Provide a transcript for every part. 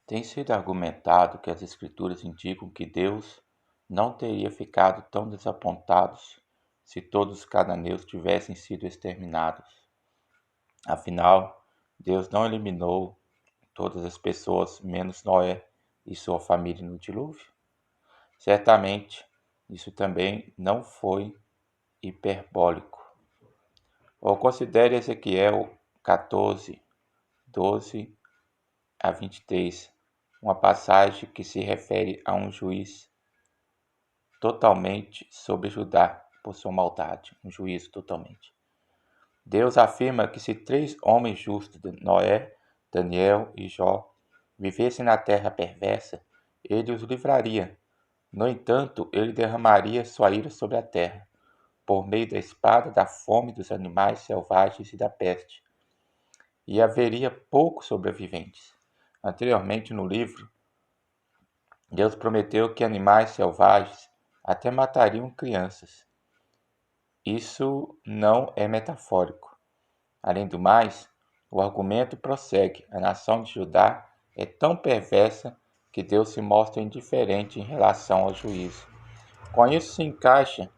Tem sido argumentado que as Escrituras indicam que Deus não teria ficado tão desapontado se todos os cananeus tivessem sido exterminados. Afinal, Deus não eliminou todas as pessoas menos Noé e sua família no dilúvio? Certamente, isso também não foi hiperbólico. Ou considere Ezequiel 14, 12 a 23, uma passagem que se refere a um juiz totalmente sobre Judá por sua maldade, um juízo totalmente. Deus afirma que se 3 homens justos, Noé, Daniel e Jó, vivessem na terra perversa, ele os livraria. No entanto, ele derramaria sua ira sobre a terra, por meio da espada, da fome, dos animais selvagens e da peste, e haveria poucos sobreviventes. Anteriormente no livro, Deus prometeu que animais selvagens até matariam crianças. Isso não é metafórico. Além do mais, o argumento prossegue: a nação de Judá é tão perversa que Deus se mostra indiferente em relação ao juízo. Com isso se encaixa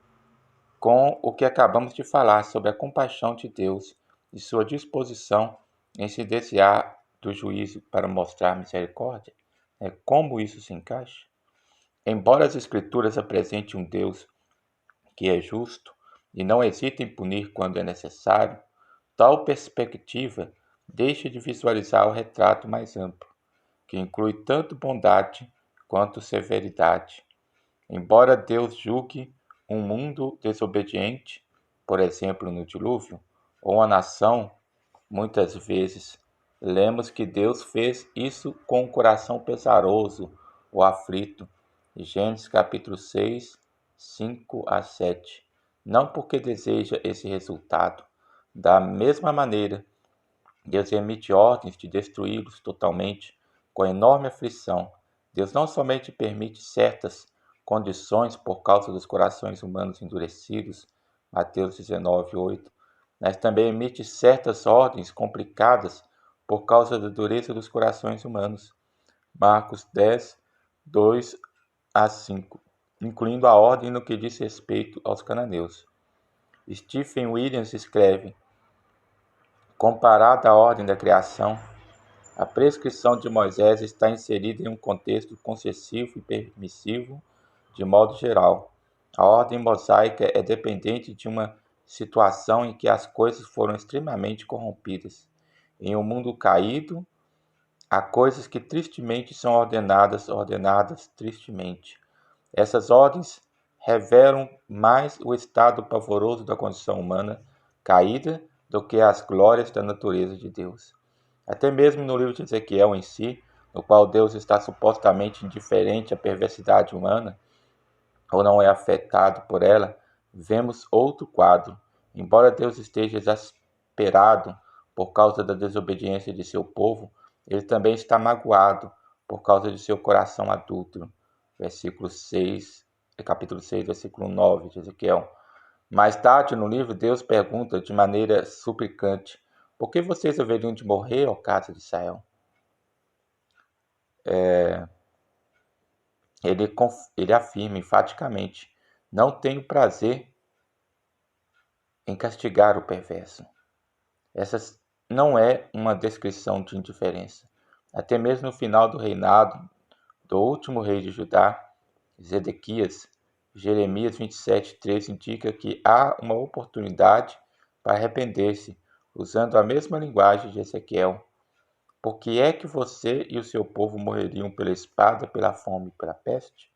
com o que acabamos de falar sobre a compaixão de Deus e sua disposição em se desviar do juízo para mostrar misericórdia. Como isso se encaixa? Embora as Escrituras apresentem um Deus que é justo e não hesita em punir quando é necessário, tal perspectiva deixa de visualizar o retrato mais amplo, que inclui tanto bondade quanto severidade. Embora Deus julgue um mundo desobediente, por exemplo no dilúvio, ou uma nação, muitas vezes lemos que Deus fez isso com um coração pesaroso ou aflito. Gênesis capítulo 6, 5 a 7. Não porque deseja esse resultado. Da mesma maneira, Deus emite ordens de destruí-los totalmente, com enorme aflição. Deus não somente permite certas condições por causa dos corações humanos endurecidos, Mateus 19, 8, mas também emite certas ordens complicadas por causa da dureza dos corações humanos, Marcos 10, 2 a 5, incluindo a ordem no que diz respeito aos cananeus. Stephen Williams escreve: comparada à ordem da criação, a prescrição de Moisés está inserida em um contexto concessivo e permissivo de modo geral. A ordem mosaica é dependente de uma situação em que as coisas foram extremamente corrompidas. Em um mundo caído, há coisas que tristemente são ordenadas tristemente. Essas ordens revelam mais o estado pavoroso da condição humana caída do que as glórias da natureza de Deus. Até mesmo no livro de Ezequiel em si, no qual Deus está supostamente indiferente à perversidade humana, ou não é afetado por ela, vemos outro quadro. Embora Deus esteja exasperado por causa da desobediência de seu povo, ele também está magoado por causa de seu coração adúltero. Capítulo 6, versículo 9 de Ezequiel. Mais tarde no livro, Deus pergunta de maneira suplicante: por que vocês haveriam de morrer, ó casa de Israel? Ele afirma enfaticamente: não tenho prazer em castigar o perverso. Essa não é uma descrição de indiferença. Até mesmo no final do reinado do último rei de Judá, Zedequias, Jeremias 27:3 indica que há uma oportunidade para arrepender-se, usando a mesma linguagem de Ezequiel. Por que é que você e o seu povo morreriam pela espada, pela fome e pela peste?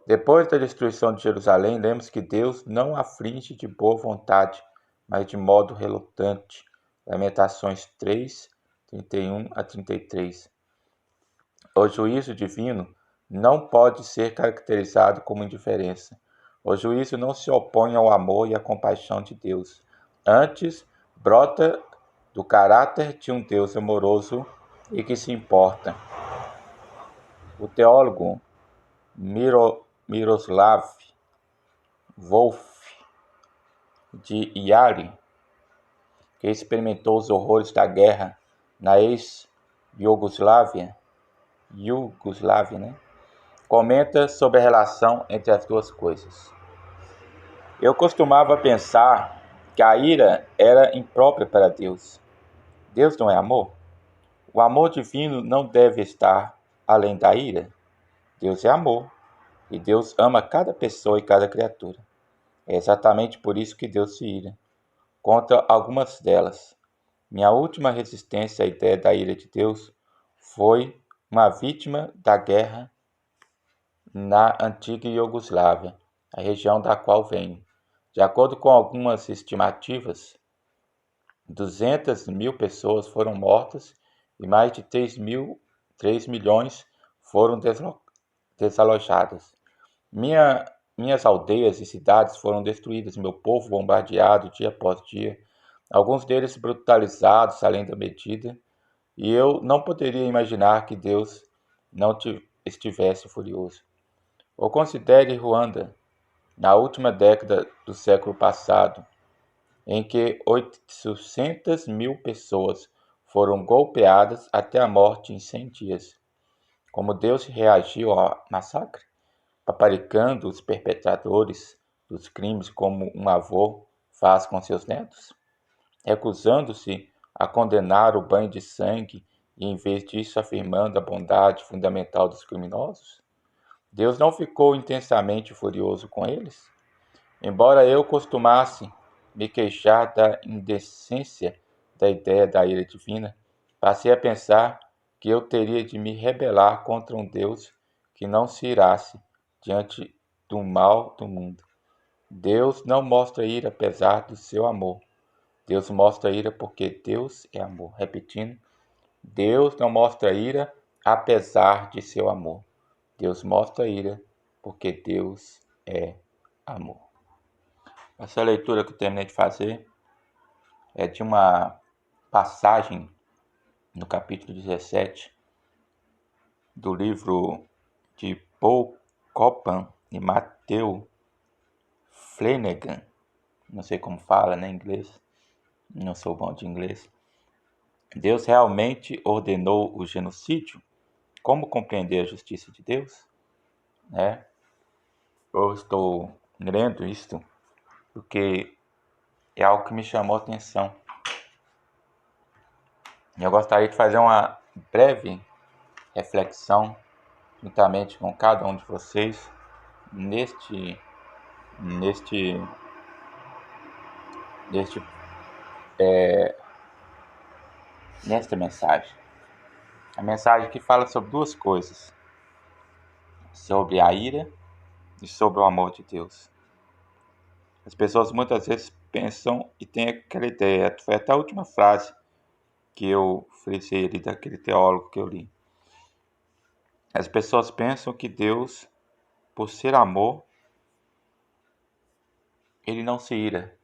Depois da destruição de Jerusalém, lemos que Deus não aflige de boa vontade, mas de modo relutante. Lamentações 3, 31 a 33. O juízo divino não pode ser caracterizado como indiferença. O juízo não se opõe ao amor e à compaixão de Deus. Antes, brota do caráter de um Deus amoroso e que se importa. O teólogo Miroslav Volf de Yari, que experimentou os horrores da guerra na ex-Iugoslávia, Iugoslávia, né? Comenta sobre a relação entre as duas coisas. Eu costumava pensar que a ira era imprópria para Deus. Deus não é amor? O amor divino não deve estar além da ira. Deus é amor e Deus ama cada pessoa e cada criatura. É exatamente por isso que Deus se ira contra algumas delas. Minha última resistência à ideia da ira de Deus foi uma vítima da guerra na antiga Iugoslávia, a região da qual venho. De acordo com algumas estimativas, 200 mil pessoas foram mortas e mais de 3 milhões foram desalojadas. Minhas aldeias e cidades foram destruídas, meu povo bombardeado dia após dia, alguns deles brutalizados além da medida, e eu não poderia imaginar que Deus não estivesse furioso. Ou considere Ruanda, na última década do século passado, em que 800 mil pessoas foram golpeadas até a morte em 100 dias. Como Deus reagiu ao massacre? Paparicando os perpetradores dos crimes como um avô faz com seus netos? Recusando-se a condenar o banho de sangue e, em vez disso, afirmando a bondade fundamental dos criminosos? Deus não ficou intensamente furioso com eles? Embora eu costumasse me queixar da indecência da ideia da ira divina, passei a pensar que eu teria de me rebelar contra um Deus que não se irasse diante do mal do mundo. Deus não mostra ira apesar do seu amor. Deus mostra ira porque Deus é amor. Repetindo, Deus não mostra ira apesar de seu amor. Deus mostra ira porque Deus é amor. Essa leitura que eu terminei de fazer é de uma passagem no capítulo 17 do livro de Paul Copan e Matthew Flanagan. Não sei como fala, né, em inglês. Não sou bom de inglês. Deus realmente ordenou o genocídio? Como compreender a justiça de Deus? Né? Eu estou lendo isto porque é algo que me chamou a atenção. Eu gostaria de fazer uma breve reflexão juntamente com cada um de vocês neste nesta mensagem. A mensagem que fala sobre duas coisas: sobre a ira e sobre o amor de Deus. As pessoas muitas vezes pensam e têm aquela ideia, foi até a última frase que eu frisei ali daquele teólogo que eu li. As pessoas pensam que Deus, por ser amor, ele não se ira,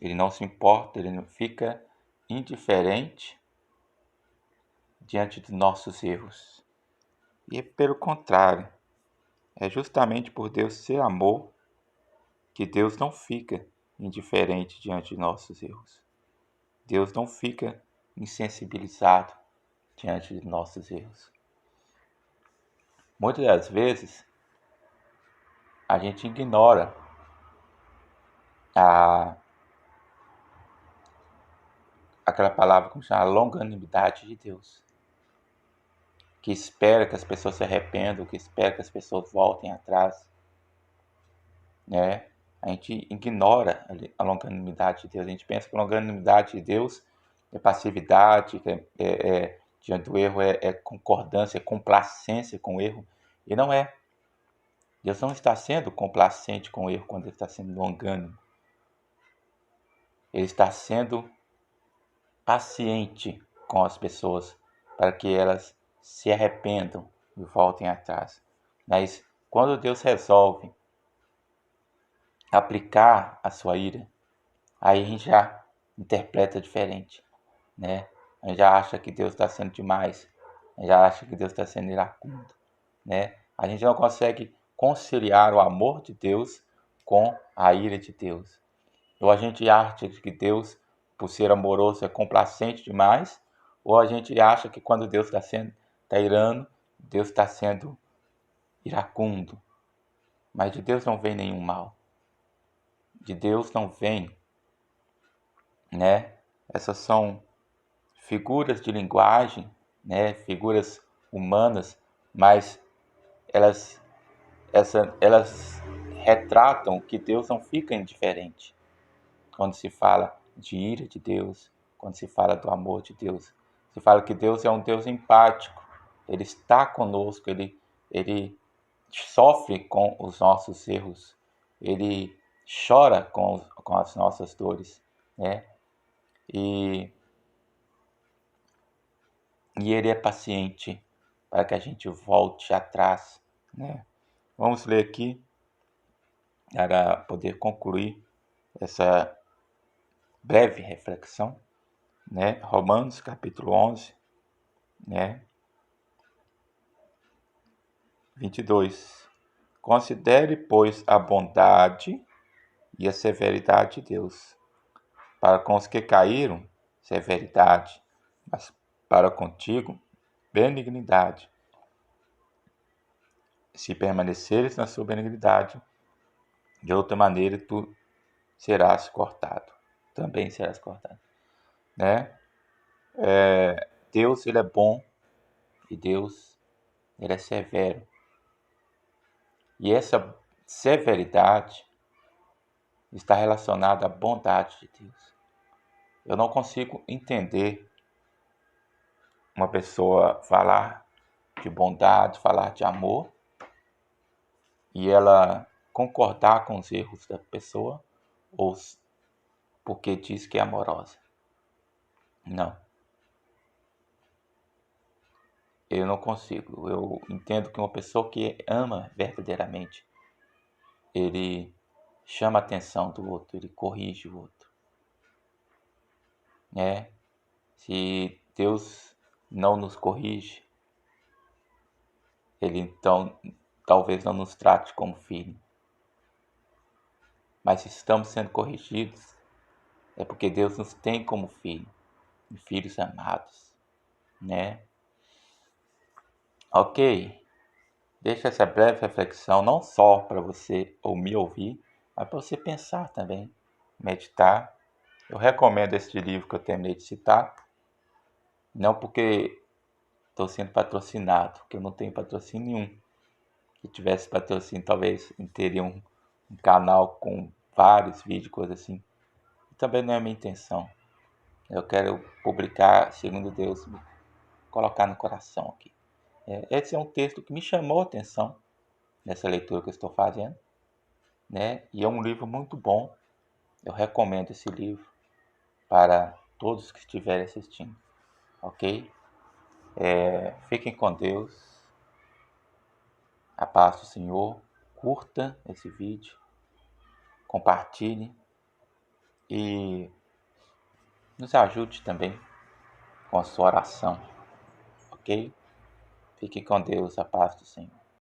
ele não se importa, ele não fica indiferente diante de nossos erros. E pelo contrário, é justamente por Deus ser amor que Deus não fica indiferente diante de nossos erros. Deus não fica insensibilizado diante de nossos erros. Muitas das vezes, a gente ignora aquela palavra como chama, a longanimidade de Deus, que espera que as pessoas se arrependam, que espera que as pessoas voltem atrás, né? A gente ignora a longanimidade de Deus. A gente pensa que a longanimidade de Deus é passividade, diante do erro é concordância, é complacência com o erro. E não é. Deus não está sendo complacente com o erro quando ele está sendo longânimo. Ele está sendo paciente com as pessoas para que elas se arrependam e voltem atrás. Mas quando Deus resolve aplicar a sua ira, aí a gente já interpreta diferente, né? A gente já acha que Deus está sendo demais, a gente já acha que Deus está sendo iracundo, né? A gente não consegue conciliar o amor de Deus com a ira de Deus. Ou a gente acha que Deus, por ser amoroso, é complacente demais, ou a gente acha que quando Deus está sendo está irando, Deus está sendo iracundo. Mas de Deus não vem nenhum mal. De Deus não vem, né? Essas são figuras de linguagem, né? Figuras humanas, mas elas retratam que Deus não fica indiferente. Quando se fala de ira de Deus, quando se fala do amor de Deus, se fala que Deus é um Deus empático, Ele está conosco, Ele sofre com os nossos erros, Ele chora com as nossas dores, né? E Ele é paciente para que a gente volte atrás, né? Vamos ler aqui para poder concluir essa breve reflexão, né? Romanos capítulo 11, né? 22. Considere, pois, a bondade e a severidade de Deus. Para com os que caíram, severidade, mas para contigo, benignidade. Se permaneceres na sua benignidade, de outra maneira tu serás cortado. Também serás cortado, né? Deus, ele é bom e Deus, ele é severo. E essa severidade está relacionada à bondade de Deus. Eu não consigo entender uma pessoa falar de bondade, falar de amor, e ela concordar com os erros da pessoa, ou porque diz que é amorosa. Não. Eu não consigo. Eu entendo que uma pessoa que ama verdadeiramente, ele chama a atenção do outro, ele corrige o outro, né? Se Deus não nos corrige, ele então talvez não nos trate como filho. Mas se estamos sendo corrigidos, é porque Deus nos tem como filho, filhos amados, né? Ok, deixa essa breve reflexão não só para você ou me ouvir, mas para você pensar também, meditar. Eu recomendo este livro que eu terminei de citar, não porque estou sendo patrocinado, porque eu não tenho patrocínio nenhum. Se tivesse patrocínio, talvez teria um canal com vários vídeos, coisas assim. Também não é a minha intenção. Eu quero publicar, segundo Deus, colocar no coração aqui. Esse é um texto que me chamou a atenção nessa leitura que eu estou fazendo, né? E é um livro muito bom. Eu recomendo esse livro para todos que estiverem assistindo, ok? Fiquem com Deus. A paz do Senhor. Curta esse vídeo, compartilhe e nos ajude também com a sua oração, ok? Fique com Deus, a paz do Senhor.